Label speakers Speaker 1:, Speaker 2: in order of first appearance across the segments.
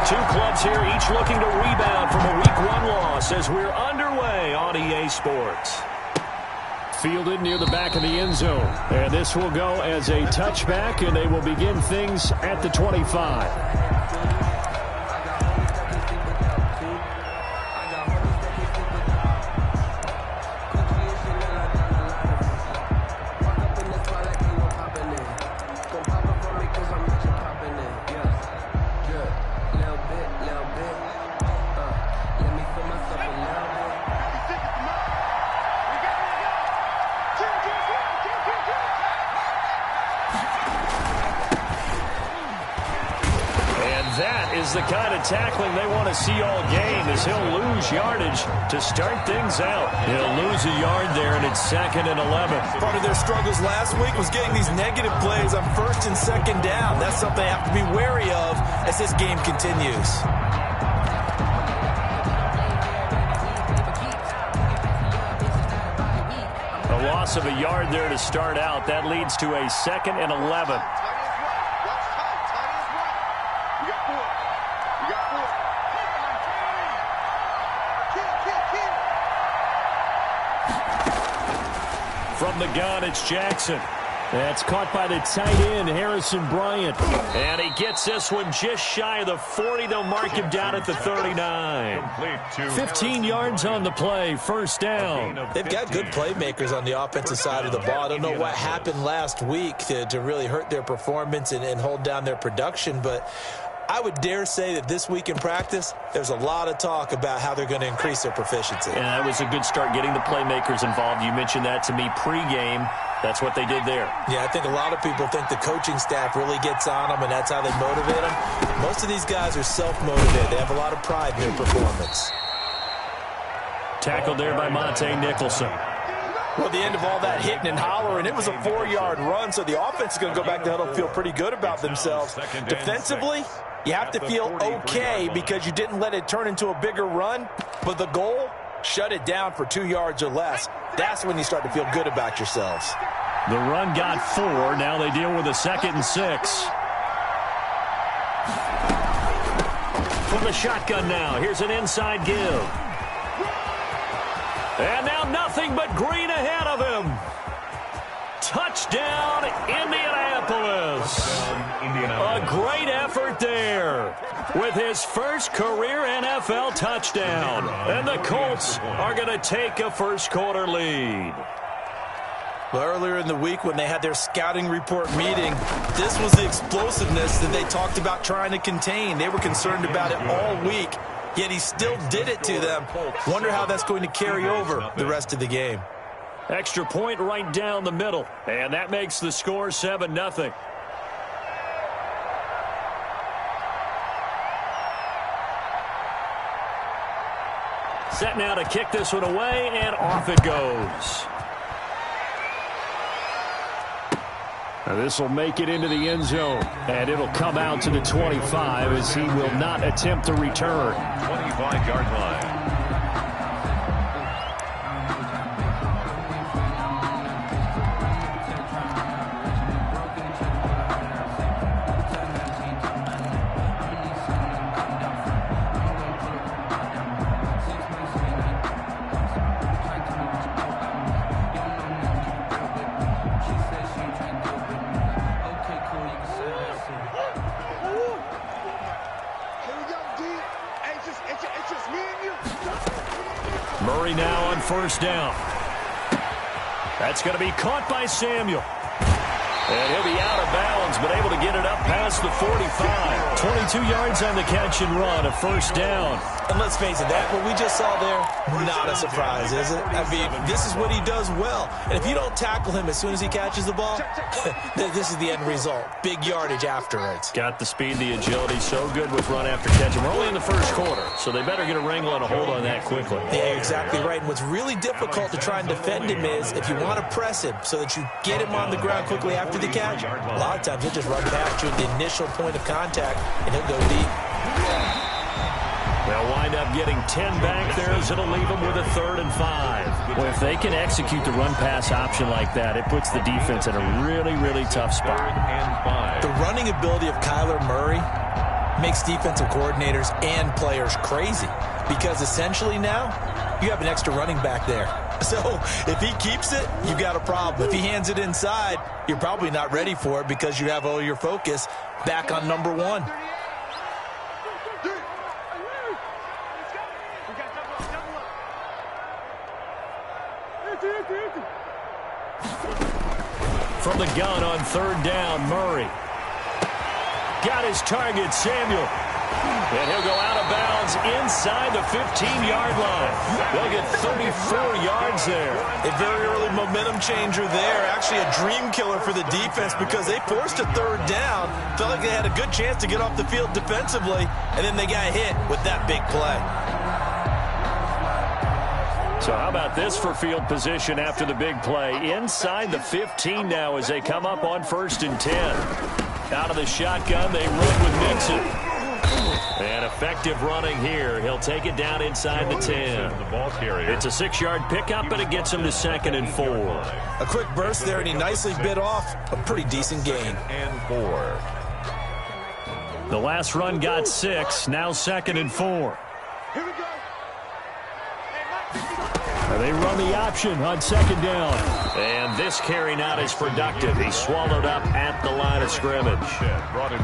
Speaker 1: Two clubs here, each looking to rebound from a Week 1 loss as we're underway on EA Sports. Fielded near the back of the end zone. And this will go as a touchback, and they will begin things at the 25. The kind of tackling they want to see all game as he'll lose yardage to start things out. He'll lose a yard there, and it's 2nd and 11.
Speaker 2: Part of their struggles last week was getting these negative plays on 1st and 2nd down. That's something they have to be wary of as this game continues.
Speaker 1: A loss of a yard there to start out. That leads to a 2nd and 11. From the gun, it's Jackson. That's caught by the tight end, Harrison Bryant. And he gets this one just shy of the 40. They'll mark him down at the 39. 15 yards on the play, 1st down.
Speaker 2: They've got good playmakers on the offensive side of the ball. I don't know what happened last week to really hurt their performance and hold down their production, but I would dare say that this week in practice, there's a lot of talk about how they're going to increase their proficiency.
Speaker 1: And that was a good start, getting the playmakers involved. You mentioned that to me pregame. That's what they did there.
Speaker 2: Yeah, I think a lot of people think the coaching staff really gets on them, and that's how they motivate them. Most of these guys are self-motivated. They have a lot of pride in their performance.
Speaker 1: Tackled there by Monte Nicholson.
Speaker 2: Well, the end of all that hitting and hollering, it was a 4-yard run, so the offense is going to go back to huddle, feel pretty good about themselves. Defensively, you have to feel okay because you didn't let it turn into a bigger run, but the goal, shut it down for 2 yards or less. That's when you start to feel good about yourselves.
Speaker 1: The run got 4. Now they deal with a 2nd and 6. From the shotgun now, here's an inside give. And now nothing but green ahead of him. Touchdown, Indianapolis. A great effort there with his first career NFL touchdown. And the Colts are going to take a first-quarter lead.
Speaker 2: Well, earlier in the week when they had their scouting report meeting, this was the explosiveness that they talked about trying to contain. They were concerned about it all week, yet he still did it to them. Wonder how that's going to carry over the rest of the game.
Speaker 1: Extra point right down the middle, and that makes the score 7-0. Set now to kick this one away, and off it goes. Now this will make it into the end zone, and it'll come out to the 25 as he will not attempt to return. 25-yard line. Murray now on first down. That's going to be caught by Samuel. And he'll be out of bounds, but able to get it up past the 45. 22 yards on the catch and run, a first down.
Speaker 2: And let's face it, that what we just saw there, not a surprise, is it? I mean, this is what he does well. And if you don't tackle him as soon as he catches the ball, this is the end result. Big yardage afterwards.
Speaker 1: Got the speed, the agility, so good with run after catch. And we're only in the first quarter, so they better get a wrangle and a hold on that quickly.
Speaker 2: Yeah, you're exactly right. And what's really difficult to try and defend him is if you want to press him so that you get him on the ground quickly after the catch, a lot of times he'll just run past you at the initial point of contact, and he'll go deep.
Speaker 1: They'll wind up getting 10 back there as it'll leave them with a 3rd and 5. Well, if they can execute the run-pass option like that, it puts the defense in a really, really tough spot.
Speaker 2: The running ability of Kyler Murray makes defensive coordinators and players crazy because essentially now you have an extra running back there. So if he keeps it, you got a problem. If he hands it inside, you're probably not ready for it because you have all your focus back on number one.
Speaker 1: From the gun on third down, Murray. Got his target, Samuel. And he'll go out of bounds inside the 15-yard line. They'll get 34 yards there.
Speaker 2: A very early momentum changer there. Actually a dream killer for the defense because they forced a third down. Felt like they had a good chance to get off the field defensively, and then they got hit with that big play.
Speaker 1: So how about this for field position after the big play? Inside the 15 now as they come up on 1st and 10. Out of the shotgun, they run with Mixon. And effective running here. He'll take it down inside the 10. It's a 6-yard pickup, but it gets him to 2nd and 4.
Speaker 2: A quick burst there, and he nicely bit off a pretty decent gain.
Speaker 3: And 4.
Speaker 1: The last run got 6. Now 2nd and 4.
Speaker 4: Here we go.
Speaker 1: They run the option on 2nd down. And this carry not as productive. He's swallowed up at the line of scrimmage.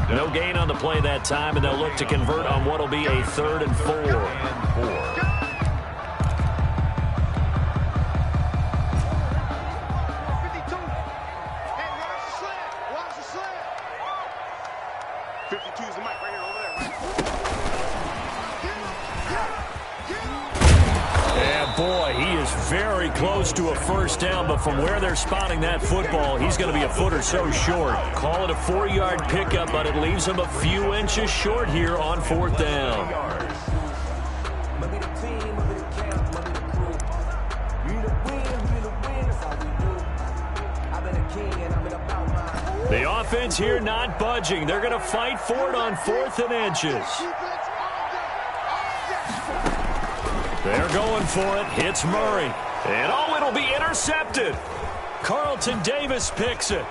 Speaker 1: No gain on the play that time, and they'll look to convert on what will be a 3rd and 4.
Speaker 4: 52 is the mic right here, over there.
Speaker 1: And boy, he is very close to a first down, but from where they're spotting that football, he's going to be a foot or so short. Call it a 4-yard pickup, but it leaves him a few inches short here on 4th down. The offense here not budging. They're going to fight for it on 4th and inches. They're going for it. Hits Murray. And oh, it'll be intercepted. Carlton Davis picks it.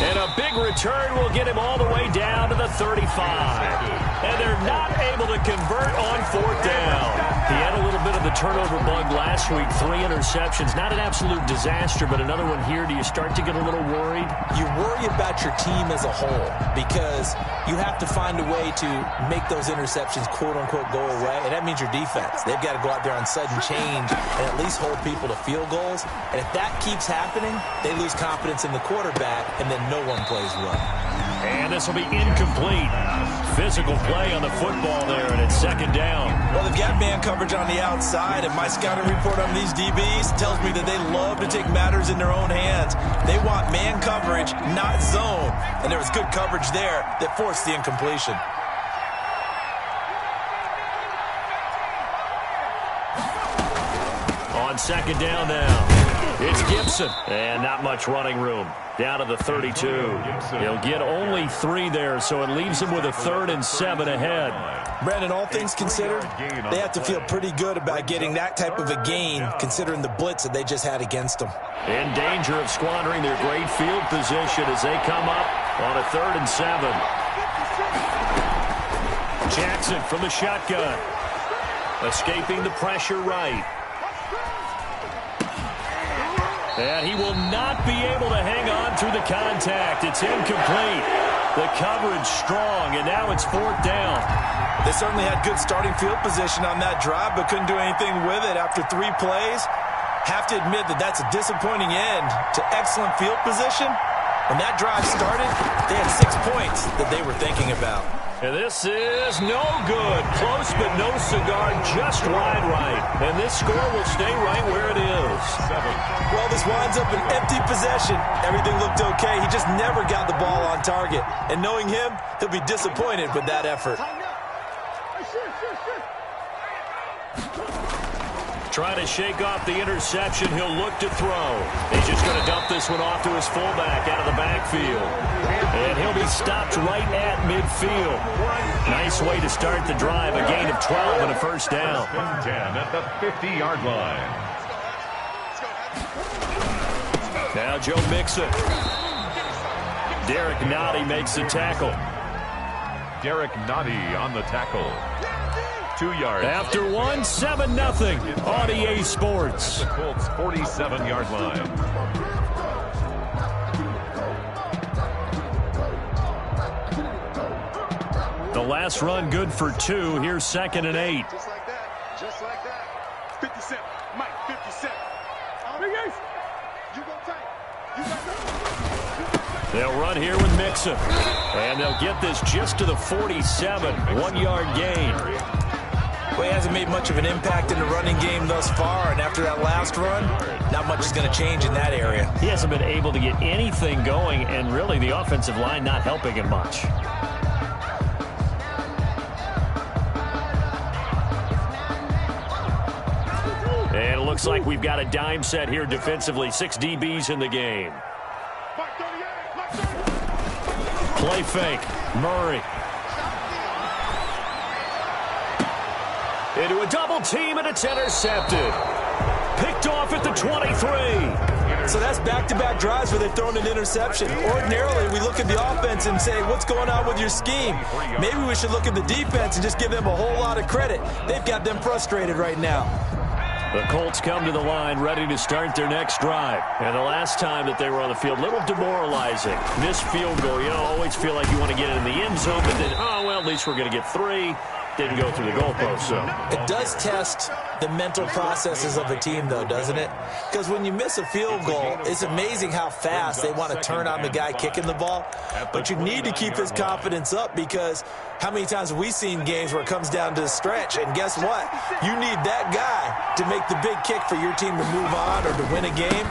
Speaker 1: And a big return will get him all the way down to the 35. And they're not able to convert on 4th down. He had a little bit of the turnover bug last week. 3 interceptions. Not an absolute disaster, but another one here. Do you start to get a little worried?
Speaker 2: You worry about your team as a whole because you have to find a way to make those interceptions, quote-unquote, go away. And that means your defense. They've got to go out there on sudden change and at least hold people to field goals. And if that keeps happening, they lose confidence in the quarterback, and then no one plays well.
Speaker 1: And this will be incomplete. Physical play on the football there, and it's 2nd down.
Speaker 2: Well, they've got man coverage on the outside, and my scouting report on these DBs tells me that they love to take matters in their own hands. They want man coverage, not zone. And there was good coverage there that forced the incompletion.
Speaker 1: On 2nd down now. It's Gibson. And not much running room. Down to the 32. He'll get only 3 there, so it leaves him with a 3rd and 7 ahead.
Speaker 2: Brandon, all things considered, they have to feel pretty good about getting that type of a gain considering the blitz that they just had against them.
Speaker 1: In danger of squandering their great field position as they come up on a 3rd and 7. Jackson from the shotgun. Escaping the pressure right. And he will not be able to hang on through the contact. It's incomplete. The coverage strong, and now it's 4th down.
Speaker 2: They certainly had good starting field position on that drive, but couldn't do anything with it after 3 plays. Have to admit that that's a disappointing end to excellent field position. When that drive started, they had 6 points that they were thinking about.
Speaker 1: And this is no good. Close, but no cigar, just wide right. And this score will stay right where it is.
Speaker 2: Well, this winds up an empty possession. Everything looked okay. He just never got the ball on target. And knowing him, he'll be disappointed with that effort.
Speaker 1: Trying to shake off the interception. He'll look to throw. He's just going to dump this one off to his fullback out of the backfield. And he'll be stopped right at midfield. Nice way to start the drive. A gain of 12 and a 1st down.
Speaker 3: 10 at the 50-yard line.
Speaker 1: Now Joe Mixon. Derek Nottie makes the tackle.
Speaker 3: Derek Nottie on the tackle. 2 yards.
Speaker 1: After 1, 7-0 on EA Sports.
Speaker 3: The Colts 47-yard line.
Speaker 1: The last run good for 2. Here's 2nd and 8.
Speaker 4: Just like that. Just like that. 57. Mike, 57. You go tight. You got
Speaker 1: They'll run here with Mixon. And they'll get this just to the 47. 1-yard gain.
Speaker 2: Well, he hasn't made much of an impact in the running game thus far, and after that last run, not much is going to change in that area.
Speaker 1: He hasn't been able to get anything going, and really the offensive line not helping him much. And it looks like we've got a dime set here defensively. 6 DBs in the game. Play fake. Murray. Into a double team, and it's intercepted. Picked off at the 23.
Speaker 2: So that's back-to-back drives where they've thrown an interception. Ordinarily, we look at the offense and say, what's going on with your scheme? Maybe we should look at the defense and just give them a whole lot of credit. They've got them frustrated right now.
Speaker 1: The Colts come to the line ready to start their next drive. And the last time that they were on the field, a little demoralizing. Missed field goal. You always feel like you want to get it in the end zone, but then, oh, well, at least we're going to get 3. Didn't go through the goalpost, so.
Speaker 2: It does test the mental processes of a team, though, doesn't it? Because when you miss a field goal, it's amazing how fast they want to turn on the guy kicking the ball. But you need to keep his confidence up, because how many times have we seen games where it comes down to the stretch? And guess what? You need that guy to make the big kick for your team to move on or to win a game.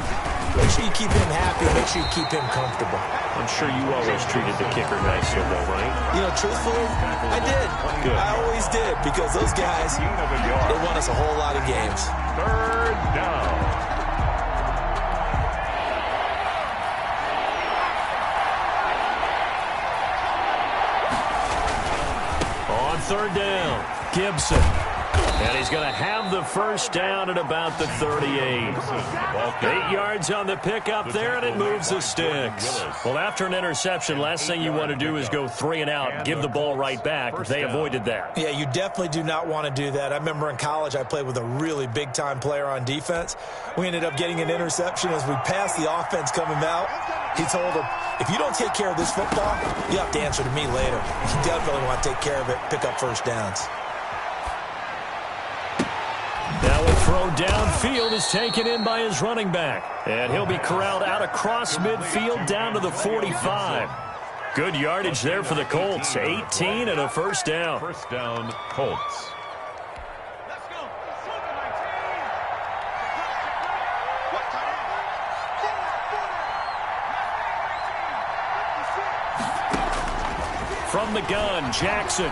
Speaker 2: Make sure you keep him happy. Make sure you keep him comfortable.
Speaker 1: I'm sure you always treated the kicker nicely, though, right?
Speaker 2: You know, truthfully, I did.
Speaker 1: Good.
Speaker 2: I always did, because those guys, they won us a whole lot of games.
Speaker 3: 3rd down.
Speaker 1: On 3rd down, Gibson. And he's going to have the first down at about the 38. 8 yards on the pickup there, and it moves the sticks. Well, after an interception, last thing you want to do is go 3 and out, give the ball right back. They avoided that.
Speaker 2: Yeah, you definitely do not want to do that. I remember in college I played with a really big-time player on defense. We ended up getting an interception as we passed the offense coming out. He told him, if you don't take care of this football, you have to answer to me later. You definitely want to take care of it, pick up first downs.
Speaker 1: Now a throw downfield is taken in by his running back. And he'll be corralled out across midfield down to the 45. Good yardage there for the Colts. 18 and a first down.
Speaker 3: First down, Colts.
Speaker 1: From the gun, Jackson.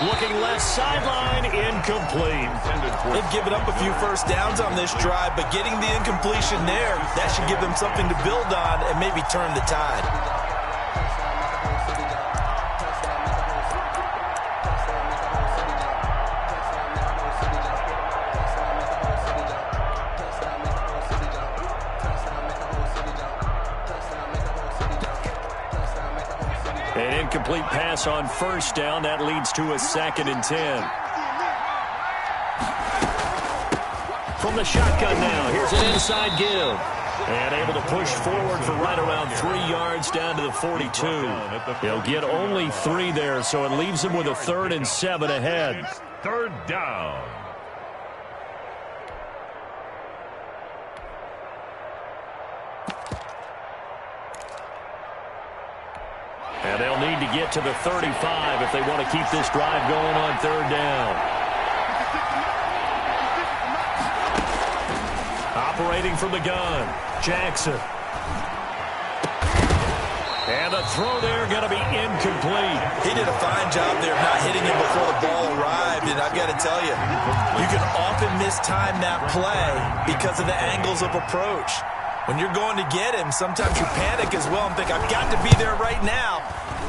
Speaker 1: Looking left sideline, incomplete.
Speaker 2: They've given up a few first downs on this drive, but getting the incompletion there, that should give them something to build on and maybe turn the tide.
Speaker 1: An incomplete pass on first down. That leads to a 2nd and 10. From the shotgun now, here's an inside give. And able to push forward for right around 3 yards down to the 42. He'll get only 3 there, so it leaves him with a 3rd and 7 ahead.
Speaker 3: 3rd down.
Speaker 1: And they'll need to get to the 35 if they want to keep this drive going on 3rd down. Operating from the gun, Jackson. And the throw there going to be incomplete.
Speaker 2: He did a fine job there of not hitting him before the ball arrived, and I've got to tell you, you can often mistime that play because of the angles of approach. When you're going to get him, sometimes you panic as well and think, I've got to be there right now.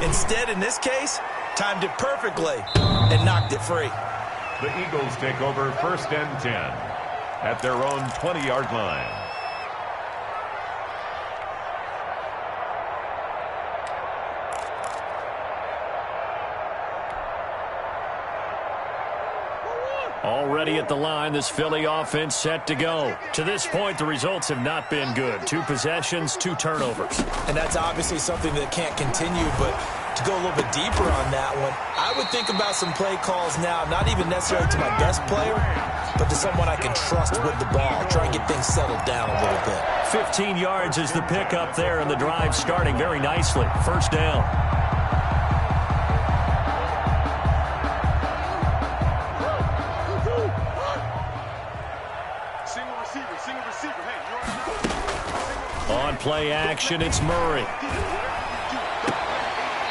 Speaker 2: Instead, in this case, timed it perfectly and knocked it free.
Speaker 3: The Eagles take over 1st and 10 at their own 20-yard line.
Speaker 1: Already at the line, this Philly offense set to go. To this point, the results have not been good. 2 possessions, 2 turnovers.
Speaker 2: And that's obviously something that can't continue, but to go a little bit deeper on that one, I would think about some play calls now, not even necessarily to my best player, but to someone I can trust with the ball. Try and get things settled down a little bit.
Speaker 1: 15 yards is the pickup there, and the drive starting very nicely. First down.
Speaker 4: Single receiver. Hey,
Speaker 1: on play action, it's Murray.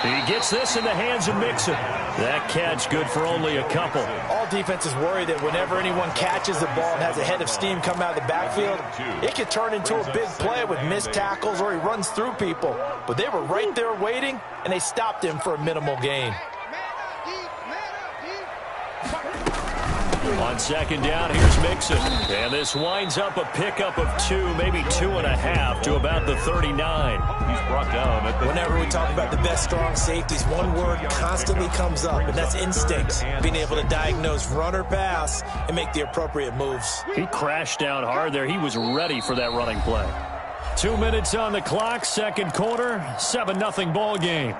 Speaker 1: He gets this in the hands of Mixon. That catch good for only a couple.
Speaker 2: All defenses worry that whenever anyone catches the ball and has a head of steam come out of the backfield, it could turn into a big play with missed tackles or he runs through people. But they were right there waiting, and they stopped him for a minimal gain.
Speaker 1: On second down, here's Mixon. And this winds up a pickup of 2, maybe 2.5 to about the 39.
Speaker 3: He's brought down at the...
Speaker 2: Whenever we talk about the best strong safeties, one word constantly comes up, and that's instincts. Being able to diagnose run or pass and make the appropriate moves.
Speaker 1: He crashed down hard there. He was ready for that running play. 2 minutes on the clock, second quarter, 7-0 ball game.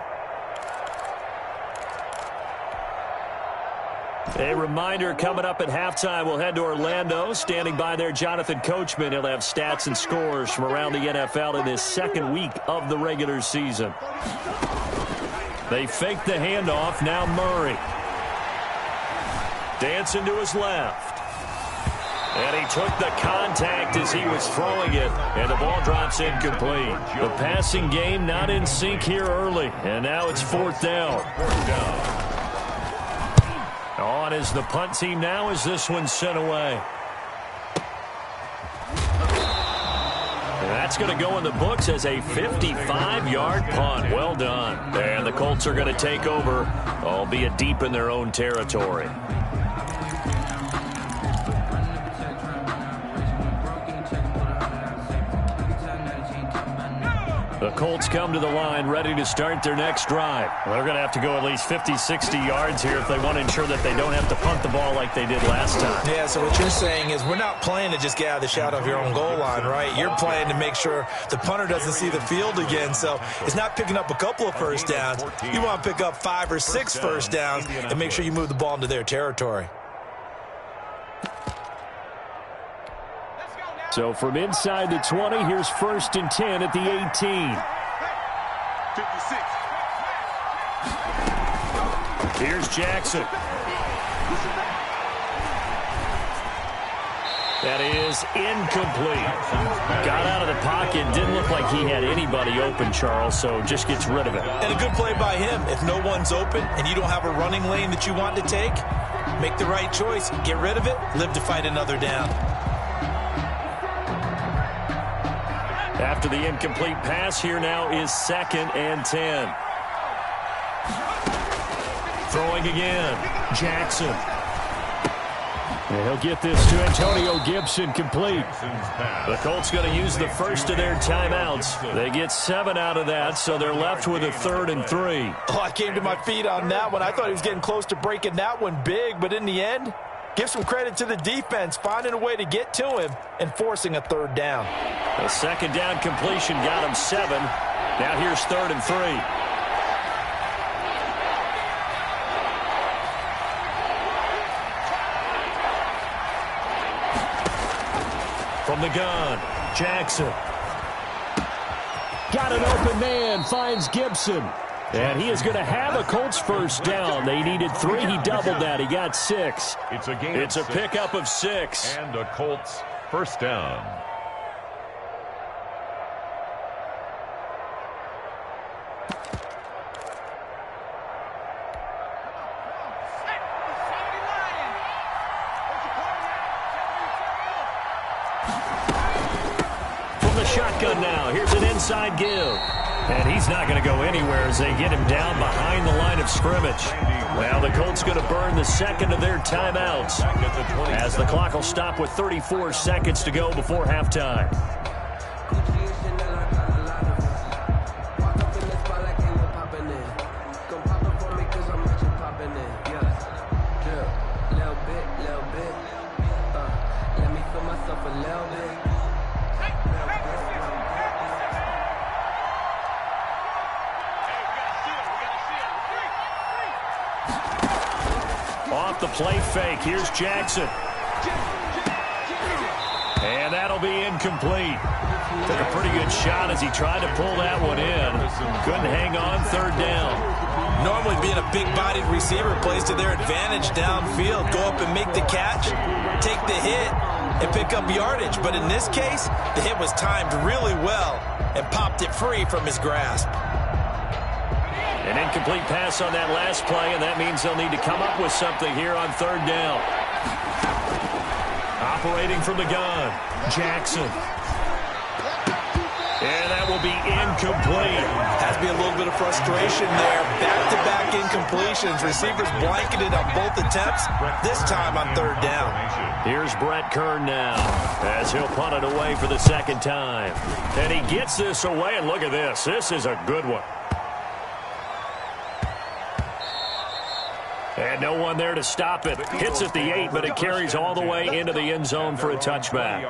Speaker 1: A reminder, coming up at halftime, we'll head to Orlando. Standing by there, Jonathan Coachman. He'll have stats and scores from around the NFL in this second week of the regular season. They fake the handoff. Now Murray. Dancing to his left. And he took the contact as he was throwing it, and the ball drops incomplete. The passing game not in sync here early, and now it's fourth down. On is the punt team now as this one's sent away. And that's going to go in the books as a 55-yard punt. Well done. And the Colts are going to take over, albeit deep in their own territory. The Colts come to the line ready to start their next drive. Well, they're going to have to go at least 50, 60 yards here if they want to ensure that they don't have to punt the ball like they did last time.
Speaker 2: Yeah, so what you're saying is we're not playing to just get out of the shadow of your own goal line, right? You're playing to make sure the punter doesn't see the field again. So it's not picking up a couple of first downs. You want to pick up 5 or 6 first downs and make sure you move the ball into their territory.
Speaker 1: So from inside the 20, here's 1st and 10 at the 18.
Speaker 4: 56.
Speaker 1: Here's Jackson. That is incomplete. Got out of the pocket. Didn't look like he had anybody open, Charles, so just gets rid of it.
Speaker 2: And a good play by him. If no one's open and you don't have a running lane that you want to take, make the right choice. Get rid of it. Live to fight another down.
Speaker 1: After the incomplete pass, here now is 2nd and 10. Throwing again. Jackson. And he'll get this to Antonio Gibson complete. The Colts going to use the first of their timeouts. They get 7 out of that, so they're left with a 3rd and 3.
Speaker 2: Oh, I came to my feet on that one. I thought he was getting close to breaking that one big, but in the end, give some credit to the defense, finding a way to get to him and forcing a 3rd down.
Speaker 1: The 2nd down completion got him 7. Now here's 3rd and 3. From the gun, Jackson. Got an open man, finds Gibson. And he is going to have a Colts first down. They needed 3. He doubled that. He got 6. It's a pickup of 6.
Speaker 3: And a Colts first down.
Speaker 1: From the shotgun now, here's an inside give. And he's not going to go anywhere as they get him down behind the line of scrimmage. Well, the Colts going to burn the 2nd of their timeouts as the clock will stop with 34 seconds to go before halftime.
Speaker 5: Little bit.
Speaker 1: off the play fake. Here's Jackson. And that'll be incomplete. Took a pretty good shot as he tried to pull that one in. Couldn't hang on, third down.
Speaker 2: Normally being a big-bodied receiver plays to their advantage downfield. Go up and make the catch, take the hit, and pick up yardage. But in this case, the hit was timed really well and popped it free from his grasp.
Speaker 1: An incomplete pass on that last play, and that means they'll need to come up with something here on third down. Operating from the gun, Jackson. And that will be incomplete.
Speaker 2: Has to be a little bit of frustration there. Back-to-back incompletions. Receivers blanketed on both attempts, this time on third down.
Speaker 1: Here's Brett Kern now as he'll punt it away for the second time. And he gets this away, and look at this. This is a good one. And no one there to stop it. Hits at the 8, but it carries all the way into the end zone for a touchback.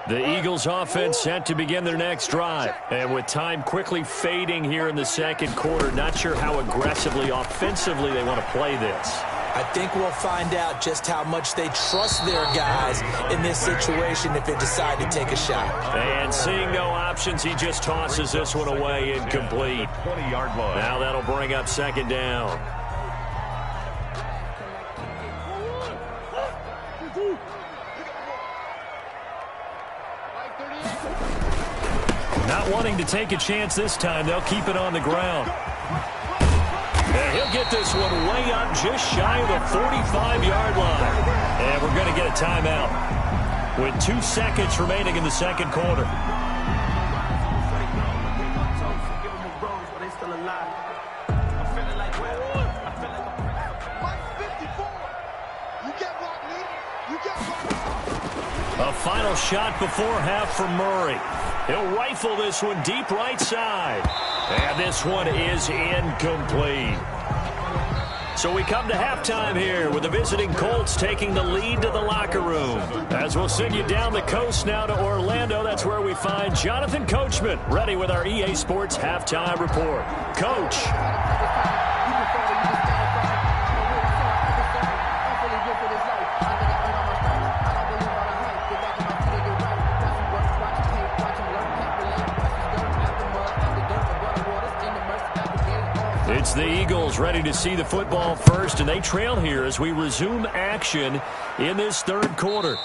Speaker 1: The Eagles offense set to begin their next drive. And with time quickly fading here in the second quarter, not sure how aggressively, offensively they want to play this.
Speaker 2: I think we'll find out just how much they trust their guys in this situation if they decide to take a shot.
Speaker 1: And seeing no options, he just tosses this one away, incomplete. Now that'll bring up second down. Not wanting to take a chance this time, they'll keep it on the ground. And he'll get this one way up just shy of the 45-yard line. And we're going to get a timeout with 2 seconds remaining in the second quarter. A final shot before half from Murray. He'll rifle this one deep right side. And this one is incomplete. So we come to halftime here with the visiting Colts taking the lead to the locker room. As we'll send you down the coast now to Orlando, that's where we find Jonathan Coachman ready with our EA Sports Halftime Report. Coach. It's the Eagles ready to see the football first, and they trail here as we resume action in this third quarter.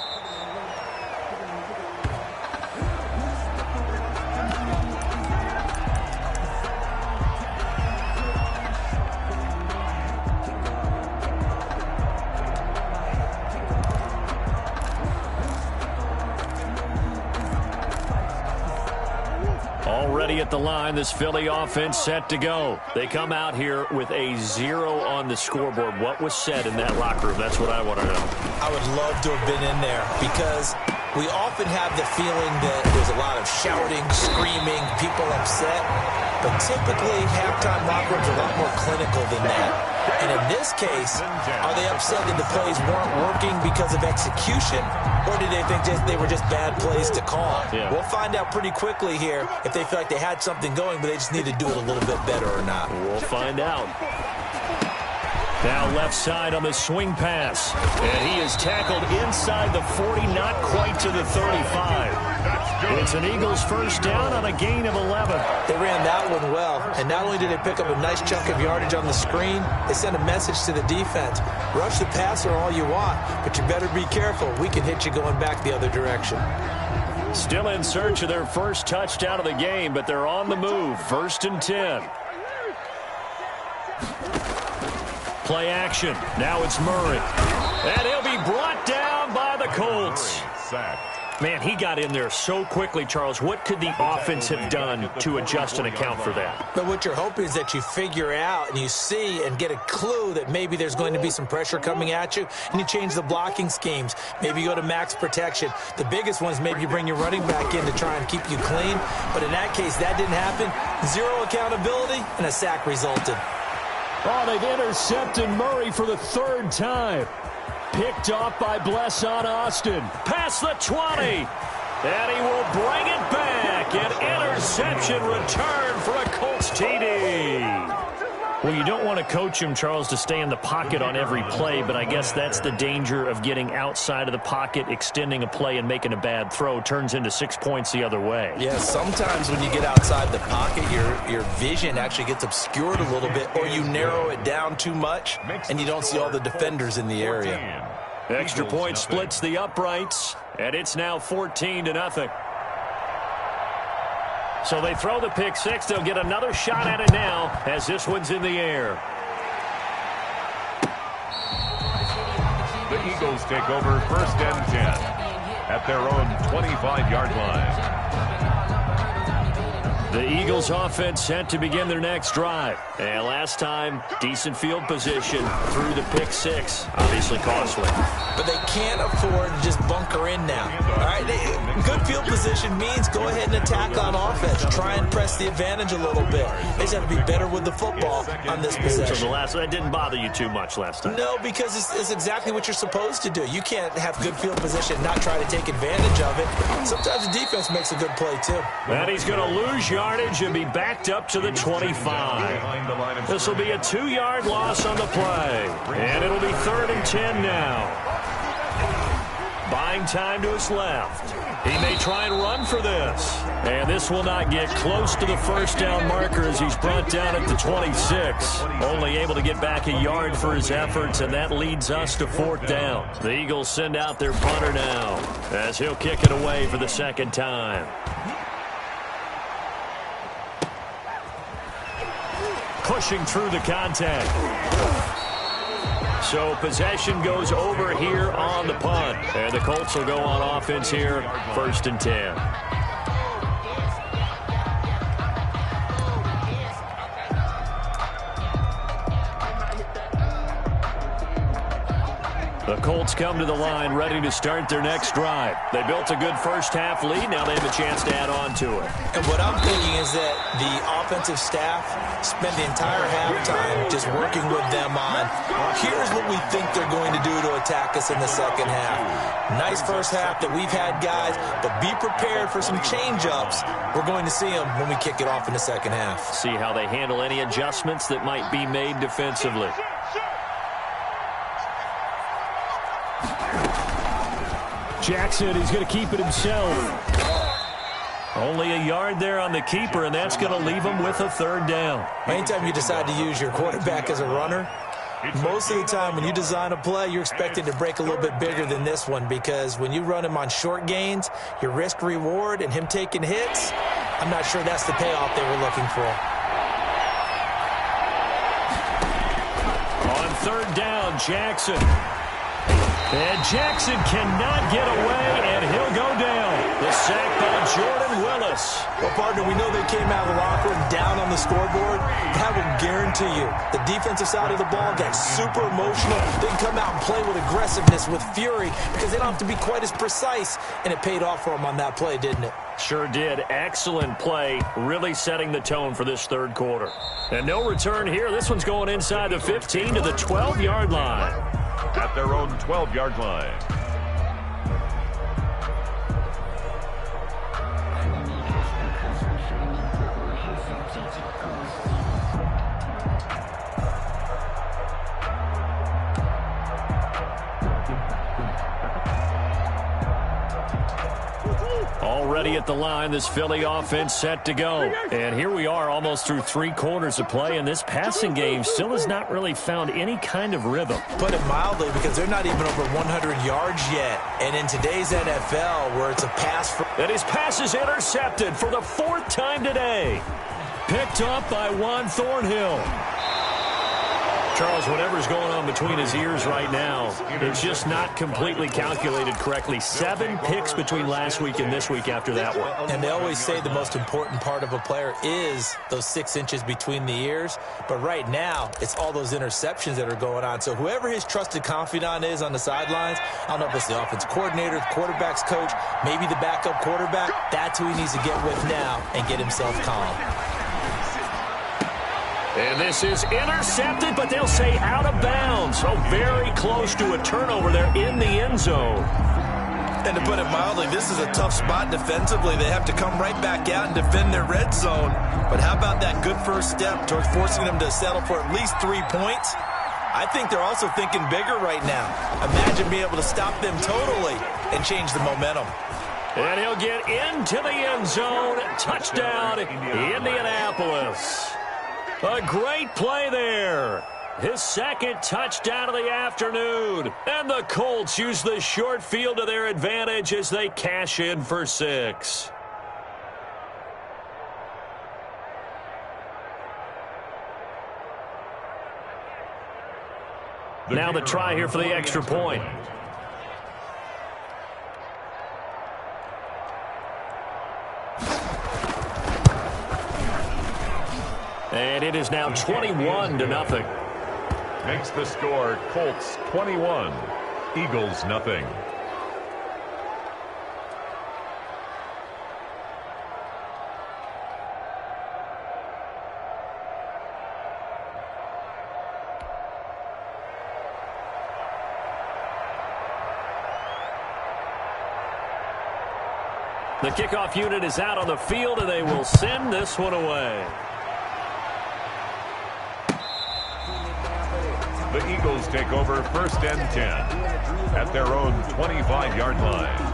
Speaker 1: Already at the line, this Philly offense set to go. They come out here with a 0 on the scoreboard. What was said in that locker room? That's what I want to know.
Speaker 2: I would love to have been in there because we often have the feeling that there's a lot of shouting, screaming, people upset. But typically, halftime locker rooms are a lot more clinical than that. And in this case, are they upset that the plays weren't working because of execution, or did they think they were just bad plays to call?
Speaker 1: Yeah.
Speaker 2: We'll find out pretty quickly here if they feel like they had something going, but they just need to do it a little bit better or not.
Speaker 1: We'll find out. Now left side on the swing pass. And he is tackled inside the 40, not quite to the 35. It's an Eagles first down on a gain of 11.
Speaker 2: They ran that one well, and not only did they pick up a nice chunk of yardage on the screen, they sent a message to the defense. Rush the passer all you want, but you better be careful. We can hit you going back the other direction.
Speaker 1: Still in search of their first touchdown of the game, but they're on the move. 1st and 10. Play action. Now it's Murray. And he'll be brought down by the Colts. Man, he got in there so quickly, Charles. What could the offense have done to adjust and account for that?
Speaker 2: But what you're hoping is that you figure out and you see and get a clue that maybe there's going to be some pressure coming at you, and you change the blocking schemes. Maybe you go to max protection. The biggest one is maybe you bring your running back in to try and keep you clean. But in that case, that didn't happen. 0 accountability, and a sack resulted.
Speaker 1: Oh, they've intercepted Murray for the 3rd time. Picked off by Blesson Austin. Past the 20. And he will bring it back. An interception return for a Colts TD. Well, you don't want to coach him, Charles, to stay in the pocket on every play, but I guess that's the danger of getting outside of the pocket, extending a play, and making a bad throw. Turns into 6 points the other way.
Speaker 2: Yeah, sometimes when you get outside the pocket, your vision actually gets obscured a little bit, or you narrow it down too much, and you don't see all the defenders in the area.
Speaker 1: Extra point splits the uprights, and it's now 14-0. So they throw the pick six. They'll get another shot at it now as this one's in the air.
Speaker 3: The Eagles take over 1st and 10 at their own 25-yard line.
Speaker 1: The Eagles offense set to begin their next drive. And last time, decent field position through the pick six. Obviously costly.
Speaker 2: But they can't afford to just bunker in now. All right, good field position means go ahead and attack on offense. Try and press the advantage a little bit. They just have to be better with the football on this possession.
Speaker 1: So that didn't bother you too much last time?
Speaker 2: No, because it's exactly what you're supposed to do. You can't have good field position and not try to take advantage of it. Sometimes the defense makes a good play, too.
Speaker 1: And he's going to lose yardage and be backed up to the 25. This will be a 2-yard loss on the play. And it'll be 3rd and 10 now. Buying time to his left. He may try and run for this. And this will not get close to the first down marker as he's brought down at the 26. Only able to get back a yard for his efforts, and that leads us to 4th down. The Eagles send out their punter now as he'll kick it away for the second time. Pushing through the contact. So possession goes over here on the punt. And the Colts will go on offense here, 1st and 10. The Colts come to the line ready to start their next drive. They built a good first-half lead. Now they have a chance to add on to it.
Speaker 2: And what I'm thinking is that the offensive staff spent the entire halftime just working with them on, here's what we think they're going to do to attack us in the second half. Nice first half that we've had, guys, but be prepared for some change-ups. We're going to see them when we kick it off in the second half.
Speaker 1: See how they handle any adjustments that might be made defensively. Jackson, he's going to keep it himself. Only a yard there on the keeper, and that's going to leave him with a 3rd down.
Speaker 2: Anytime you decide to use your quarterback as a runner, most of the time when you design a play, you're expected to break a little bit bigger than this one, because when you run him on short gains, your risk-reward and him taking hits, I'm not sure that's the payoff they were looking for.
Speaker 1: On 3rd down, Jackson. And Jackson cannot get away, and he'll go down. The sack by Jordan Willis.
Speaker 2: Well, partner, we know they came out of the locker room down on the scoreboard. That will guarantee you the defensive side of the ball got super emotional. They can come out and play with aggressiveness, with fury, because they don't have to be quite as precise. And it paid off for them on that play, didn't it?
Speaker 1: Sure did. Excellent play, really setting the tone for this 3rd quarter. And no return here. This one's going inside the 15 to the 12-yard line.
Speaker 3: At their own 12-yard line.
Speaker 1: Already at the line, this Philly offense set to go. And here we are almost through 3 quarters of play, and this passing game still has not really found any kind of rhythm.
Speaker 2: Put it mildly, because they're not even over 100 yards yet. And in today's NFL, where it's a pass for...
Speaker 1: And his pass is intercepted for the 4th time today. Picked up by Juan Thornhill. Charles, whatever's going on between his ears right now, it's just not completely calculated correctly. 7 picks between last week and this week after that one.
Speaker 2: And they always say the most important part of a player is those 6 inches between the ears. But right now, it's all those interceptions that are going on. So whoever his trusted confidant is on the sidelines, I don't know if it's the offense coordinator, the quarterback's coach, maybe the backup quarterback, that's who he needs to get with now and get himself calm.
Speaker 1: And this is intercepted, but they'll say out of bounds. So very close to a turnover there in the end zone.
Speaker 2: And to put it mildly, this is a tough spot defensively. They have to come right back out and defend their red zone. But how about that good first step towards forcing them to settle for at least 3 points? I think they're also thinking bigger right now. Imagine being able to stop them totally and change the momentum.
Speaker 1: And he'll get into the end zone. Touchdown, Indianapolis. A great play there. His second touchdown of the afternoon. And the Colts use the short field to their advantage as they cash in for 6. Now the try here for the extra point. And it is now 21-0.
Speaker 3: Makes the score Colts 21, Eagles nothing.
Speaker 1: The kickoff unit is out on the field, and they will send this one away.
Speaker 3: The Eagles take over first and 10 at their own 25-yard line.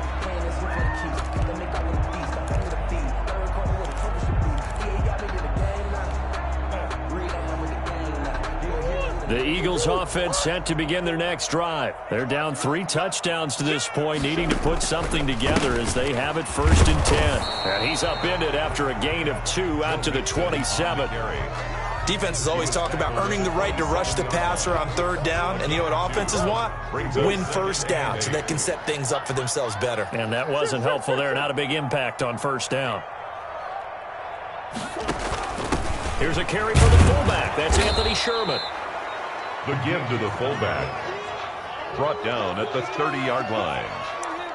Speaker 1: The Eagles offense set to begin their next drive. They're down 3 touchdowns to this point, needing to put something together as they have it first and 10. And he's upended after a gain of 2 out to the 27.
Speaker 2: Defenses always talk about earning the right to rush the passer on third down. And you know what offenses want? Win first down so they can set things up for themselves better.
Speaker 1: And that wasn't helpful there. Not a big impact on first down. Here's a carry for the fullback. That's Anthony Sherman.
Speaker 3: The give to the fullback. Brought down at the 30-yard line.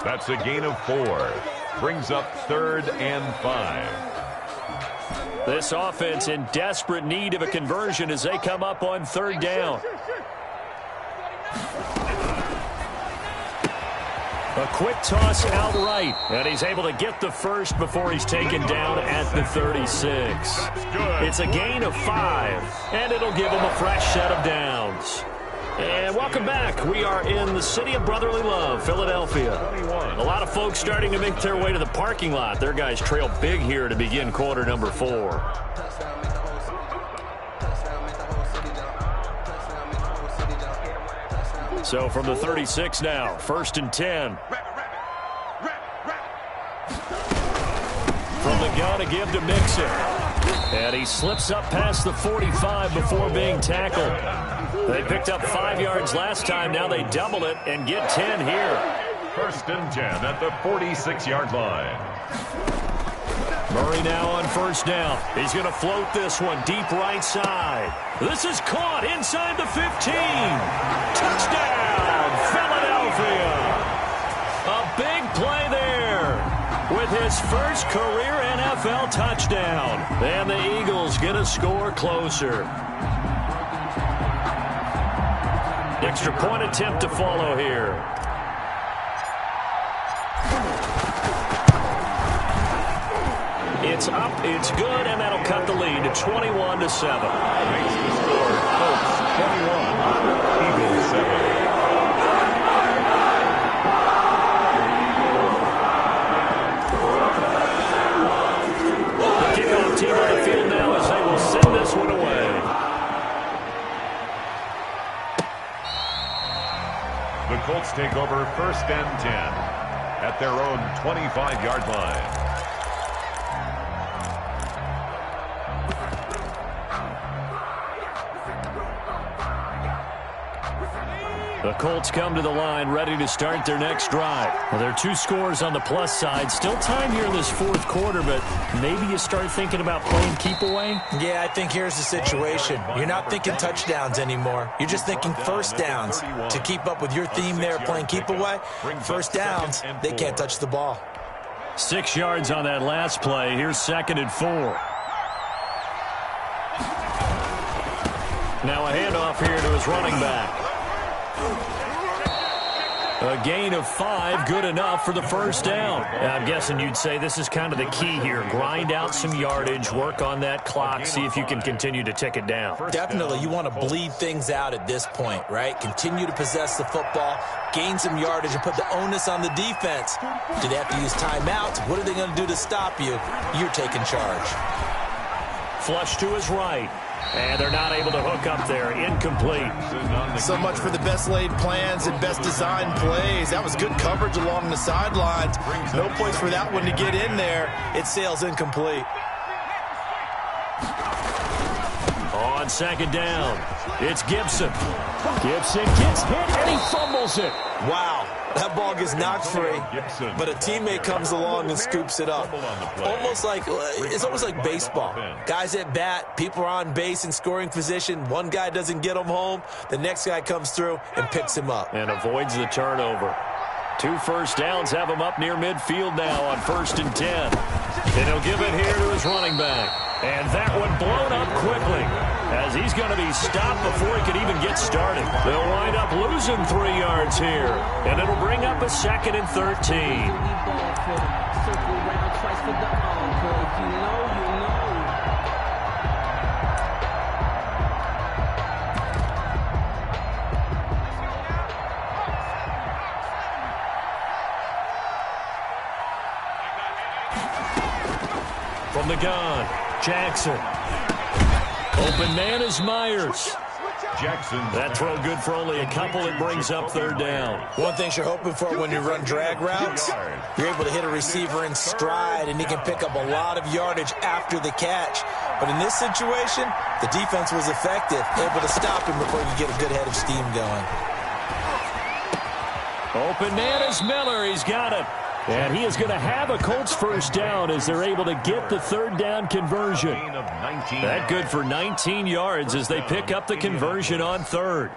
Speaker 3: That's a gain of 4. Brings up 3rd and 5.
Speaker 1: This offense in desperate need of a conversion as they come up on 3rd down. A quick toss outright, and he's able to get the first before he's taken down at the 36. It's a gain of 5, and it'll give him a fresh set of downs. And welcome back. We are in the city of brotherly love, Philadelphia. A lot of folks starting to make their way to the parking lot. Their guys trail big here to begin quarter number 4. So from the 36 now, 1st and 10. From the gun, a give to Mixon. And he slips up past the 45 before being tackled. They picked up 5 yards last time. Now they double it and get 10 here.
Speaker 3: 1st and 10 at the 46-yard line.
Speaker 1: Murray now on 1st down. He's going to float this one deep right side. This is caught inside the 15. Touchdown, Philadelphia. A big play there with his first career NFL touchdown. And the Eagles get a score closer. Extra point attempt to follow here. It's up, it's good, and that'll cut the lead to 21-7.
Speaker 3: Makes the score Colts 21, Eagles 7.
Speaker 1: The kickoff team on the field now as they will send this one away.
Speaker 3: The Colts take over 1st and 10 at their own 25-yard line.
Speaker 1: The Colts come to the line ready to start their next drive. Well, there are 2 scores on the plus side. Still time here in this 4th quarter, but maybe you start thinking about playing keep away?
Speaker 2: Yeah, I think here's the situation. You're not thinking touchdowns anymore. You're just thinking first downs. To keep up with your theme there, playing keep away, first downs, they can't touch the ball.
Speaker 1: 6 yards on that last play. Here's 2nd and 4. Now a handoff here to his running back. A gain of 5, good enough for the first down. I'm guessing you'd say this is kind of the key here. Grind out some yardage, work on that clock, see if you can continue to tick it down.
Speaker 2: Definitely, you want to bleed things out at this point, right? Continue to possess the football, gain some yardage, and put the onus on the defense. Do they have to use timeouts? What are they going to do to stop you? You're taking charge.
Speaker 1: Flush to his right. And they're not able to hook up there. Incomplete.
Speaker 2: So much for the best laid plans and best designed plays. That was good coverage along the sidelines. No place for that one to get in there. It sails incomplete.
Speaker 1: On second down, it's Gibson. Gibson gets hit and he fumbles it.
Speaker 2: Wow, that ball gets knocked free, but a teammate comes along and scoops it up. It's almost like baseball. Guys at bat, people are on base in scoring position. One guy doesn't get him home. The next guy comes through and picks him up.
Speaker 1: And avoids the turnover. 2 first downs have him up near midfield now on 1st and 10. And he'll give it here to his running back. And that one blown up quickly as he's going to be stopped before he could even get started. They'll wind up losing 3 yards here. And it'll bring up a 2nd and 13. From the gun, Jackson. Open man is Myers.
Speaker 3: Jackson.
Speaker 1: That throw good for only a couple. It brings up 3rd down.
Speaker 2: One thing you're hoping for when you run drag routes, you're able to hit a receiver in stride, and he can pick up a lot of yardage after the catch. But in this situation, the defense was effective, able to stop him before you get a good head of steam going.
Speaker 1: Open man is Miller. He's got it. And he is going to have a Colts first down as they're able to get the 3rd down conversion. That good for 19 yards as they pick up the conversion on 3rd.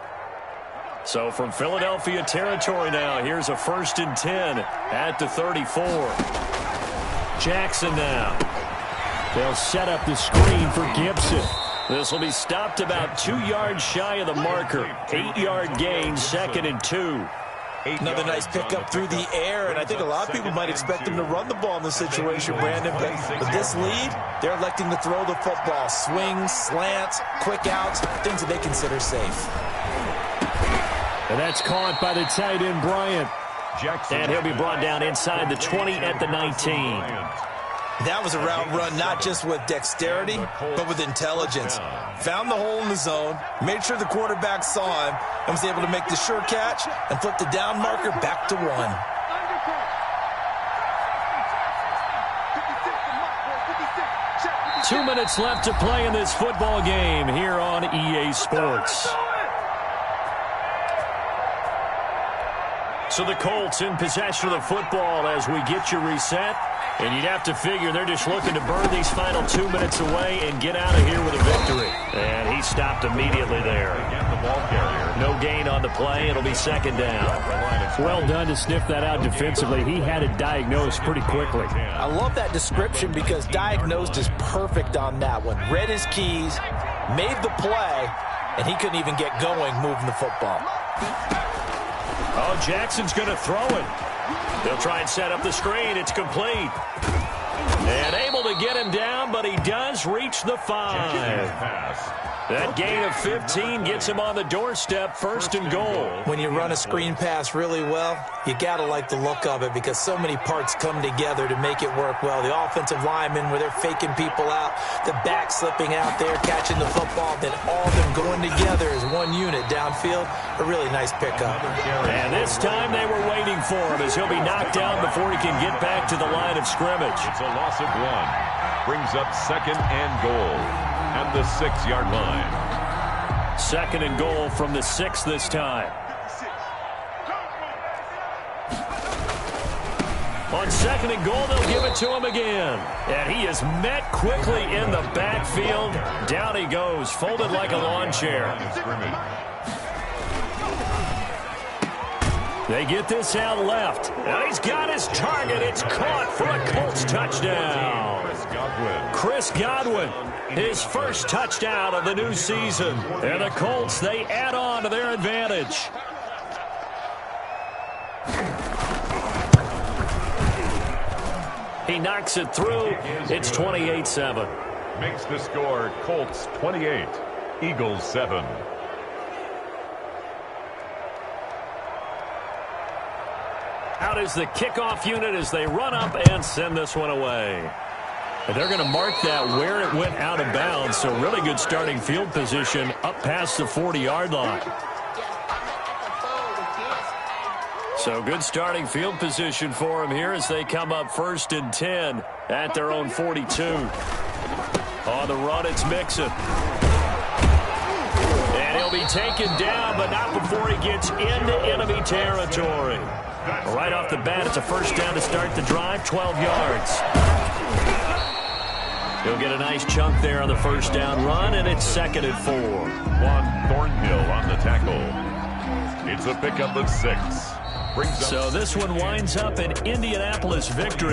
Speaker 1: So from Philadelphia territory now, here's a 1st and 10 at the 34. Jackson now. They'll set up the screen for Gibson. This will be stopped about 2 yards shy of the marker. 8-yard gain, 2nd and 2.
Speaker 2: Another nice pickup through the air, and I think a lot of people might expect him to run the ball in this situation, Brandon. But with this lead, they're electing to throw the football. Swings, slants, quick outs, things that they consider safe.
Speaker 1: And that's caught by the tight end, Bryant.
Speaker 3: Jackson.
Speaker 1: And he'll be brought down inside the 20 at the 19.
Speaker 2: That was a route run not just with dexterity, but with intelligence. Found the hole in the zone, made sure the quarterback saw him, and was able to make the sure catch and flip the down marker back to 1.
Speaker 1: Two minutes left to play in this football game here on EA Sports. So the Colts in possession of the football as we get you reset. And you'd have to figure they're just looking to burn these final 2 minutes away and get out of here with a victory. And he stopped immediately there. No gain on the play. It'll be 2nd down. Well done to sniff that out defensively. He had it diagnosed pretty quickly.
Speaker 2: I love that description because diagnosed is perfect on that one. Read his keys, made the play, and he couldn't even get going moving the football.
Speaker 1: Oh, Jackson's going to throw it. They'll try and set up the screen. It's complete. And able to get him down, but he does reach the 5. That gain of 15 gets him on the doorstep, 1st and goal.
Speaker 2: When you run a screen pass really well, you got to like the look of it because so many parts come together to make it work well. The offensive linemen where they're faking people out, the back slipping out there, catching the football, then all of them going together as one unit downfield. A really nice pickup.
Speaker 1: And this time they were waiting for him as he'll be knocked down before he can get back to the line of scrimmage.
Speaker 3: It's a loss of 1. Brings up 2nd and goal at the 6-yard line.
Speaker 1: 2nd and goal from the 6 this time. On 2nd and goal, they'll give it to him again. And he is met quickly in the backfield. Down he goes, folded like a lawn chair. They get this out left. And he's got his target. It's caught for a Colts touchdown. Chris Godwin, his first touchdown of the new season. And the Colts, they add on to their advantage. He knocks it through. It's 28-7.
Speaker 3: Makes the score Colts 28, Eagles 7.
Speaker 1: Out is the kickoff unit as they run up and send this one away. And they're going to mark that where it went out of bounds, so really good starting field position up past the 40-yard line. So good starting field position for them here as they come up 1st and 10 at their own 42. On the run, it's Mixon. And he'll be taken down, but not before he gets into enemy territory. Right off the bat, it's a first down to start the drive, 12 yards. He'll get a nice chunk there on the first down run, and it's 2nd and 4.
Speaker 3: Juan Thornhill on the tackle. It's a pickup of 6.
Speaker 1: So this one winds up an Indianapolis victory.